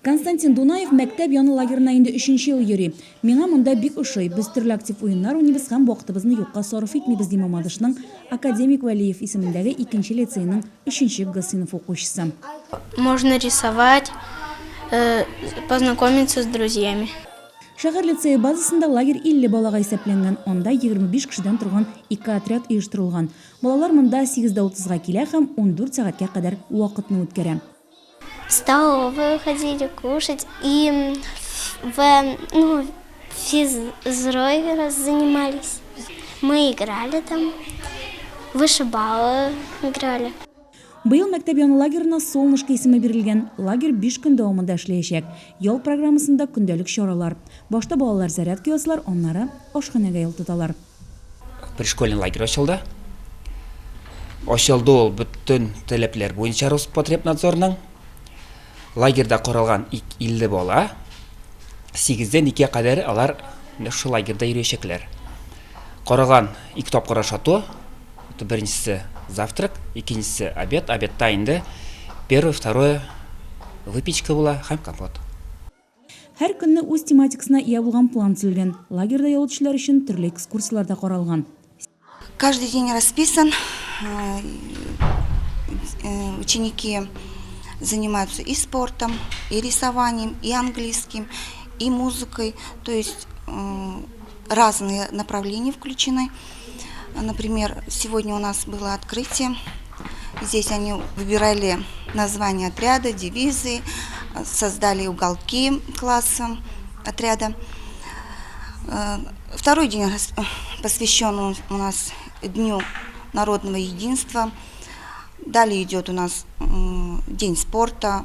Константин Дунаев мәктәп яны лагерына инде 3-нче ел йөри. Миңа монда бик ошый. Біз төрле актив уеннар уйныйбыз һәм вакытыбызны юкка сарыф итмибез, ди Мамадышның Академик Валиев исемендәге 2-нче лицейның 3-нче Г сыйныф укучысы. Можно рисовать, познакомиться с друзьями. Шәһәр лицее базасында лагерь 50 балага исәпләнгән. Онда 25 кешедән торган 2 отряд оештырылган. Балалар монда 8:30-га килә һәм 14 сәгатькә кадәр вакытны үткәрә. В столовую ходили кушать и физрой раз занимались. Мы играли там, вышибалы играли. Быел мәктәп яны лагерына Солнышко исеме бирелгән. Лагерь 5 көн дәвамында эшләячәк. Ял программасында көндәлек чаралар. Башта балалар зарядка ясалар, аннары ашханәгә ел тоталар. Пришкольный лагерь ачылды. Ачылды ул бөтен таләпләр буенча Роспотребнадзорның. Лагерьда каралган 50 бала 8-дән 2-гә кадәр алар шу лагерьда йөрәчәкләр. Караган 2 тапкыр ашату. Беренчесе завтрак, икенчесе обед. Обедта инде первое, второе выпечка була һәм компот. Һәр көнне үз тематикасына ия булган план төзелгән. Лагерьда ялучылар өчен төрле экскурсиялар да каралган. Каждый день расписан. Ученики занимаются и спортом, и рисованием, и английским, и музыкой. То есть разные направления включены. Например, сегодня у нас было открытие. Здесь они выбирали название отряда, девизы, создали уголки класса отряда. Второй день посвящен у нас Дню народного единства. Далее идет у нас День спорта,